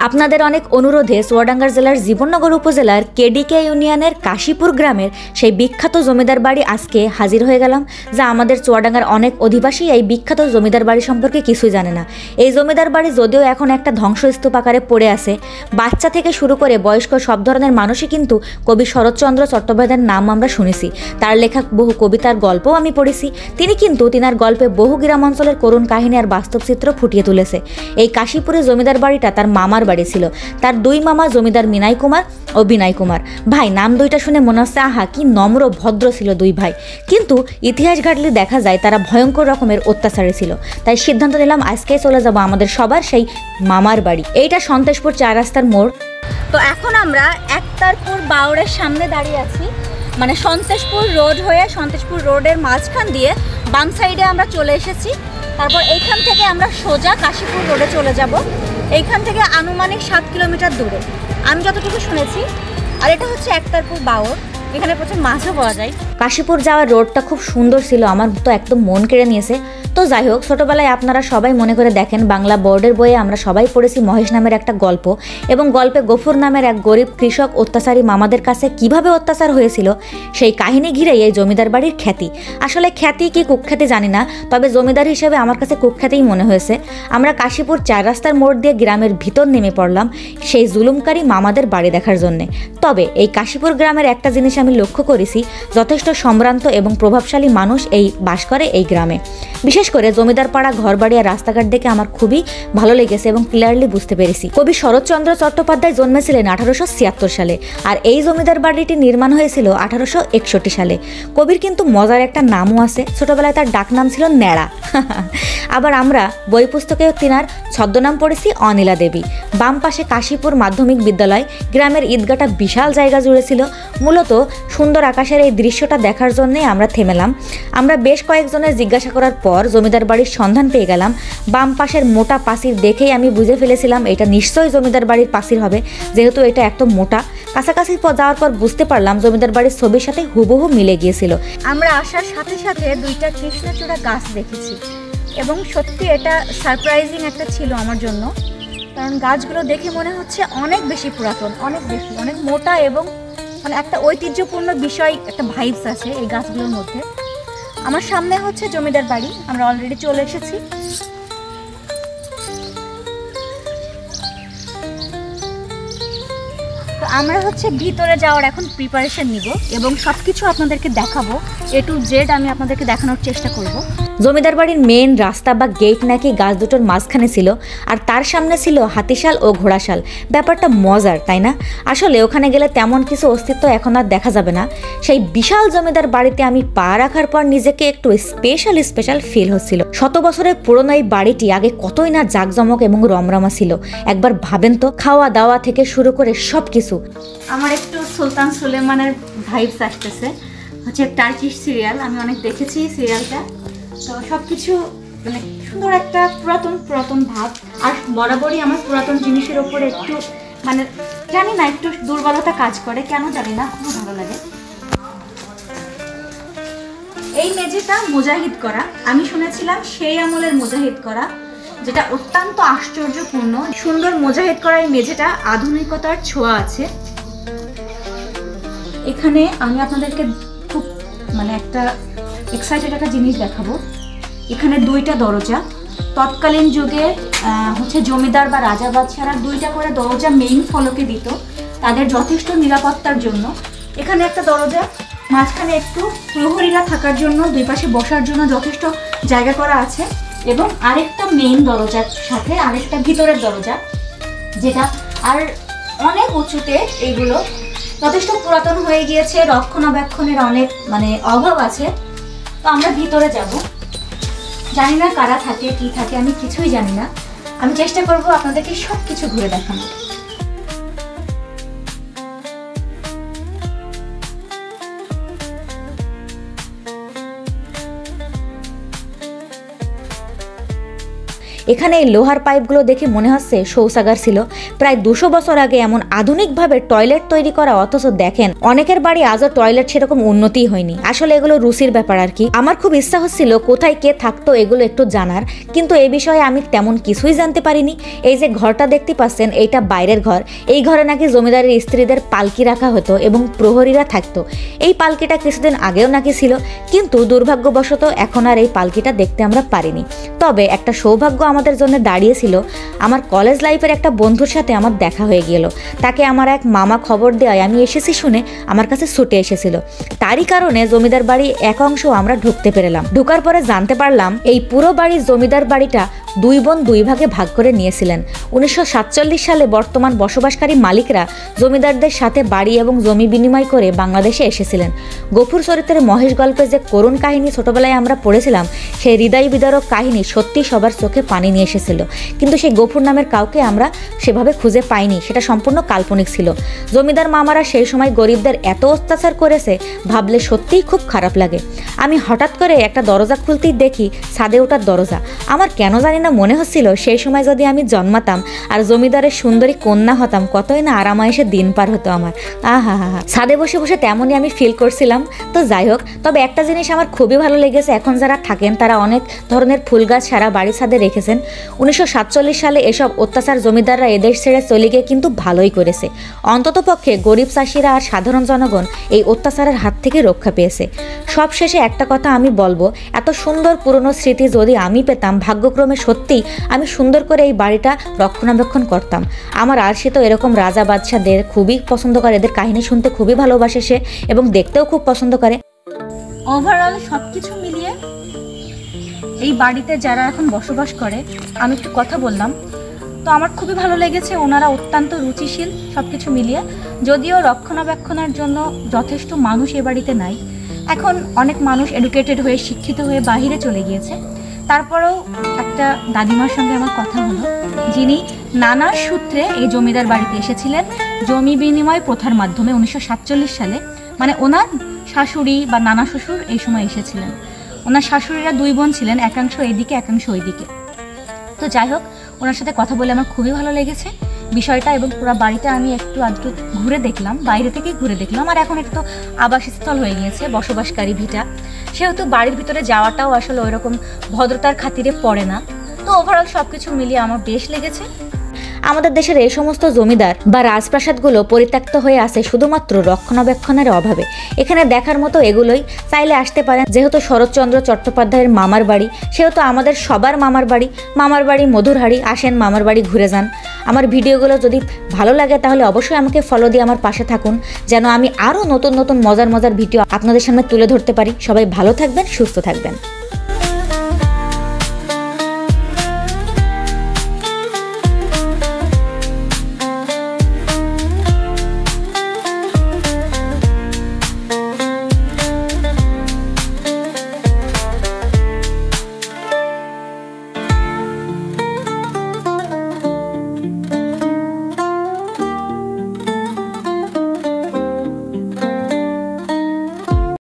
আপনাদের অনেক অনুরোধে চুয়াডাঙ্গা জেলার জীবননগর উপজেলার কেডিকে ইউনিয়নের কাশীপুর গ্রামের সেই বিখ্যাত জমিদার বাড়ি আজকে হাজির হয়ে গেলাম, যা আমাদের চুয়াডাঙ্গার অনেক অধিবাসী এই বিখ্যাত জমিদার বাড়ি সম্পর্কে কিছুই জানে না। এই জমিদার বাড়ি যদিও এখন একটা ধ্বংসস্তূপ আকারে পড়ে আছে, বাচ্চা থেকে শুরু করে বয়স্ক সব ধরনের মানুষই কিন্তু কবি শরৎচন্দ্র চট্টোপাধ্যায়ের নাম আমরা শুনেছি। তার লেখা বহু কবিতার গল্পও আমি পড়েছি। তিনি কিন্তু তিনার গল্পে বহু গ্রাম অঞ্চলের করুণ কাহিনী আর বাস্তব চিত্র ফুটিয়ে তুলেছে। এই কাশীপুরে জমিদার বাড়িটা তার মামার বাড়ি ছিল। তার দুই মামা জমিদার মিনাই কুমার ও বিনাই কুমার ভাই। নাম দুইটা শুনে মনে হচ্ছে আহা কি নম্র ভদ্র ছিল দুই ভাই, কিন্তু ইতিহাস ঘাটলে দেখা যায় তারা ভয়ঙ্কর রকমের অত্যাচারী ছিল। তাই সিদ্ধান্ত নিলাম আজকেই চলে যাব আমাদের সবার সেই মামার বাড়ি। এইটা সন্তেশপুর 4 রাস্তার মোড়। তো এখন আমরা একতারপুর বাউরের সামনে দাঁড়িয়ে আছি, মানে সন্তেশপুর রোড হয়ে সন্তেশপুর রোডের মাঝখান দিয়ে বাম সাইডে আমরা চলে এসেছি। তারপর এইখান থেকে আমরা সোজা কাশীপুর রোডে চলে যাব। এইখান থেকে আনুমানিক 7 কিলোমিটার দূরে আমি যতটুকু শুনেছি। আর এটা হচ্ছে একতারপুর বাউর, এখানে প্রচুর মাছও পাওয়া যায়। কাশীপুর যাওয়ার রোডটা খুব সুন্দর ছিল, আমার তো একদম মন কেড়ে নিয়েছে। তো যাই হোক, ছোটোবেলায় আপনারা সবাই মনে করে দেখেন বাংলা বোর্ডের বইয়ে আমরা সবাই পড়েছি মহেশ নামের একটা গল্প, এবং গল্পে গফুর নামের এক গরিব কৃষক অত্যাচারী মামাদের কাছে কিভাবে অত্যাচার হয়েছিল সেই কাহিনী ঘিরেই এই জমিদার বাড়ির খ্যাতি। আসলে খ্যাতি কি কুখ্যাতি জানি না, তবে জমিদার হিসেবে আমার কাছে কুখ্যাতিই মনে হয়েছে। আমরা কাশীপুর 4 রাস্তার মোড় দিয়ে গ্রামের ভিতর নেমে পড়লাম সেই জুলুমকারী মামাদের বাড়ি দেখার জন্যে। তবে এই কাশীপুর গ্রামের একটা জিনিস আমি লক্ষ্য করেছি, যথেষ্ট সম্ভ্রান্ত এবং প্রভাবশালী মানুষ এই বাস করে এই গ্রামে। বিশেষ করে জমিদার পাড়া ঘরবাড়ি আর রাস্তাঘাট দেখে আমার খুবই ভালো লেগেছে এবং ক্লিয়ারলি বুঝতে পেরেছি কবি শরৎচন্দ্র চট্টোপাধ্যায় জন্মেছিলেন 1876 সালে, আর এই জমিদার বাড়িটি নির্মাণ হয়েছিল 1861 সালে। কবির কিন্তু মজার একটা নামও আছে, ছোটবেলায় তার ডাক নাম ছিল ন্যাড়া। আবার আমরা বই পুস্তকেও তিনার ছদ্মনাম পড়েছি অনিলা দেবী। বাম পাশে কাশীপুর মাধ্যমিক বিদ্যালয়। গ্রামের ঈদগাটা বিশাল জায়গা জুড়ে ছিল। মূলত সুন্দর আকাশের এই দৃশ্যটা দেখার জন্যই আমরা থেমেলাম। আমরা বেশ কয়েকজনের জিজ্ঞাসা করার পর জমিদার বাড়ির সন্ধান পেয়ে গেলাম। বাম পাশের মোটা পাঁচির দেখেই আমি বুঝে ফেলেছিলাম এটা নিশ্চয়ই জমিদার বাড়ির পাঁচির হবে, যেহেতু এটা একদম মোটা। কাছাকাছি যাওয়ার পর বুঝতে পারলাম জমিদার বাড়ির ছবির সাথে হুবহু মিলে গিয়েছিল। আমরা আসার সাথে সাথে দুইটা কৃষ্ণচূড়া গাছ দেখেছি, এবং সত্যি এটা সারপ্রাইজিং একটা ছিল আমার জন্য, কারণ গাছগুলো দেখে মনে হচ্ছে অনেক বেশি পুরাতন, অনেক মোটা, এবং মানে একটা ঐতিহ্যপূর্ণ বিষয়, একটা ভাইবস আছে এই গাছগুলোর মধ্যে। আমার সামনে হচ্ছে জমিদার বাড়ি, আমরা অলরেডি চলে এসেছি। তো আমরা হচ্ছে ভিতরে যাওয়ার এখন প্রিপারেশন নিব এবং সব কিছু আপনাদেরকে দেখাবো, A to Z আমি আপনাদেরকে দেখানোর চেষ্টা করব। জমিদার বাড়ির মেন রাস্তা বা গেট নাকি গাছ দুটোর মাঝখানে ছিল, আর তার সামনে ছিল হাতিশাল ও ঘোড়াশাল। ব্যাপারটা মজার, তাই না? আসলে ওখানে গেলে তেমন কিছু অস্তিত্ব এখন আর দেখা যাবে না। সেই বিশাল জমিদার বাড়িতে আমি পা রাখার পর নিজেকে একটু স্পেশাল ফিল হচ্ছিল। 100 বছরের পুরনো এই বাড়িটি আগে কতই না জাঁকজমক এবং রমরমা ছিল। একবার ভাবেন তো, খাওয়া দাওয়া থেকে শুরু করে সব কিছু। আমার একটু সুলতান সুলেমানের ভাইবস আসতেছে, হচ্ছে টার্কিশ সিরিয়াল, আমি অনেক দেখেছি সিরিয়ালটা। তো সব কিছু মানে সুন্দর একটা পুরাতন ভাব। আর বরাবরই আমার পুরাতন জিনিসের ওপরে একটু মানে জানি না, একটু দুর্বলতা কাজ করে, কেন জানি না, খুব ভালো লাগে। এই মেঝেটা মুজাহিদ করা, আমি শুনেছিলাম সেই আমলের মুজাহিদ করা, যেটা অত্যন্ত আশ্চর্যপূর্ণ। সুন্দর মুজাহিদ করা এই মেঝেটা আধুনিকতার ছোঁয়া আছে। এখানে আমি আপনাদেরকে খুব মানে একটা এক্সাইটেড একটা জিনিস দেখাবো। এখানে 2টা দরজা। তৎকালীন যুগে হচ্ছে জমিদার বা রাজা বাদশারা 2টা করে দরজা মেইন ফলকে দিত তাদের যথেষ্ট নিরাপত্তার জন্য। এখানে একটা দরজা, মাঝখানে একটু প্রহরীরা থাকার জন্য, 2 পাশে বসার জন্য যথেষ্ট জায়গা করা আছে, এবং আরেকটা মেইন দরজার সাথে আরেকটা ভিতরের দরজা, যেটা আর অনেক উঁচুতে। এইগুলো যথেষ্ট পুরাতন হয়ে গিয়েছে, রক্ষণাবেক্ষণের অনেক মানে অভাব আছে। তো আমরা ভিতরে যাব, জানি না কারা থাকে কি থাকে, আমি কিছুই জানি না। আমি চেষ্টা করব আপনাদেরকে সব কিছু ঘুরে দেখানো। এখানে এই লোহার পাইপগুলো দেখে মনে হচ্ছে শৌচাগার ছিল। প্রায় 200 বছর আগে এমন আধুনিকভাবে টয়লেট তৈরি করা, অথচ দেখেন অনেকের বাড়ি আজও টয়লেট সেরকম উন্নতি হয়নি। আসলে এগুলো রুচির ব্যাপার আর কি। আমার খুব ইচ্ছা হচ্ছিল কোথায় কে থাকতো এগুলো একটু জানার, কিন্তু এই বিষয়ে আমি তেমন কিছুই জানতে পারিনি। এই যে ঘরটা দেখতে পাচ্ছেন, এইটা বাইরের ঘর। এই ঘরে নাকি জমিদারের স্ত্রীদের পালকি রাখা হতো এবং প্রহরীরা থাকতো। এই পালকিটা কিছুদিন আগেও নাকি ছিল, কিন্তু দুর্ভাগ্যবশত এখন আর এই পালকিটা দেখতে আমরা পারিনি। তবে একটা সৌভাগ্য আমাদের জন্য দাঁড়িয়েছিল। আমার কলেজ লাইফের একটা বন্ধুর সাথে আমার দেখা হয়ে গেল। তাকে আমার এক মামা খবর দেওয়ায় আমি এসেছি শুনে আমার কাছে ছুটে এসেছিল। তারই কারণে জমিদার বাড়ি এক অংশ আমরা ঢুকতে পেরেলাম। ঢোকার পরে জানতে পারলাম এই পুরো বাড়ির জমিদার বাড়িটা 2 বোন 2 ভাগে ভাগ করে নিয়েছিলেন। 1947 সালে বর্তমান বসবাসকারী মালিকরা জমিদারদের সাথে বাড়ি এবং জমি বিনিময় করে বাংলাদেশে এসেছিলেন। গফুর চরিত্রের মহেশ গল্পে যে করুণ কাহিনী ছোটবেলায় আমরা পড়েছিলাম, সেই হৃদয় বিদারক কাহিনী সত্যি সবার চোখে পানি নিয়ে এসেছিল। কিন্তু সেই গফুর নামের কাউকে আমরা সেভাবে খুঁজে পাইনি, সেটা সম্পূর্ণ কাল্পনিক ছিল। জমিদার মামারা সেই সময় গরিবদের এত অত্যাচার করেছে ভাবলে সত্যিই খুব খারাপ লাগে। আমি হঠাৎ করে একটা দরজা খুলতেই দেখি ছাদে ওঠার দরজা। আমার কেন জানি না মনে হচ্ছিল সেই সময় যদি আমি জন্মাতাম আর জমিদারের সুন্দরী কন্যা হতাম, কতই না আরামায়েশে দিন পার হতো আমার। আহা হা হা, ছাদে বসে বসে তেমনই আমি ফিল করছিলাম। তো যাই হোক, তবে একটা জিনিস আমার খুবই ভালো লেগেছে, এখন যারা থাকেন তারা অনেক ধরনের ফুল গাছ সারা বাড়ির ছাদে রেখেছেন। 1947 সালে এসব অত্যাচার জমিদাররা এদেশ ছেড়ে চলে গিয়ে কিন্তু ভালোই করেছে। অন্ততপক্ষে গরিব চাষিরা আর সাধারণ জনগণ এই অত্যাচারের হাত থেকে রক্ষা পেয়েছে। সবশেষে একটা কথা আমি বলবো, এত সুন্দর পুরনো স্মৃতি যদি আমি পেতাম, ভাগ্যক্রমে সত্যি আমি সুন্দর করে এই বাড়িটা রক্ষণাবেক্ষণ করতাম। আমার আরশি তো এরকম রাজা বাদশাদের খুবই পছন্দ করে, এদের কাহিনী শুনতে খুবই ভালোবাসে সে এবং দেখতেও খুব পছন্দ করে। ওভারঅল সব কিছু মিলিয়ে এই বাড়িতে যারা এখন বসবাস করে, আমি একটু কথা বললাম, তো আমার খুবই ভালো লেগেছে। ওনারা অত্যন্ত রুচিশীল সব কিছু মিলিয়ে। যদিও রক্ষণাবেক্ষণের জন্য যথেষ্ট মানুষ এ বাড়িতে নাই, এখন অনেক মানুষ এডুকেটেড হয়ে শিক্ষিত হয়ে বাহিরে চলে গিয়েছে, তারপরেও একটা দাদিমার সঙ্গে আমার কথা হলো, যিনি নানার সূত্রে এই জমিদার বাড়িতে এসেছিলেন জমি বিনিময় প্রথার মাধ্যমে 1947 সালে। মানে ওনার শাশুড়ি বা নানা শ্বশুর এই সময় এসেছিলেন। ওনার শাশুড়িরা 2 বোন ছিলেন, একাংশ এদিকে একাংশ ওইদিকে। তো যাই হোক, ওনার সাথে কথা বলে আমার খুবই ভালো লেগেছে বিষয়টা, এবং পুরো বাড়িটা আমি একটু আধটু ঘুরে দেখলাম, বাইরে থেকে ঘুরে দেখলাম। আর এখন একটু আবাসস্থল হয়ে গিয়েছে, বসবাসকারী ভিটা, সেহেতু বাড়ির ভিতরে যাওয়াটাও আসলে ওইরকম ভদ্রতার খাতিরে পড়ে না। তো ওভারঅল সব কিছু মিলিয়ে আমার বেশ লেগেছে। আমাদের দেশের এই সমস্ত জমিদার বা রাজপ্রাসাদগুলো পরিত্যক্ত হয়ে আছে শুধুমাত্র রক্ষণাবেক্ষণের অভাবে। এখানে দেখার মতো এগুলোই, চাইলে আসতে পারেন। যেহেতু শরৎচন্দ্র চট্টোপাধ্যায়ের মামার বাড়ি, সেহেতু আমাদের সবার মামার বাড়ি মধুরহারি। আসেন, মামার বাড়ি ঘুরে যান। আমার ভিডিওগুলো যদি ভালো লাগে তাহলে অবশ্যই আমাকে ফলো দিয়ে আমার পাশে থাকুন, যেন আমি আরও নতুন নতুন মজার ভিডিও আপনাদের সামনে তুলে ধরতে পারি। সবাই ভালো থাকবেন, সুস্থ থাকবেন।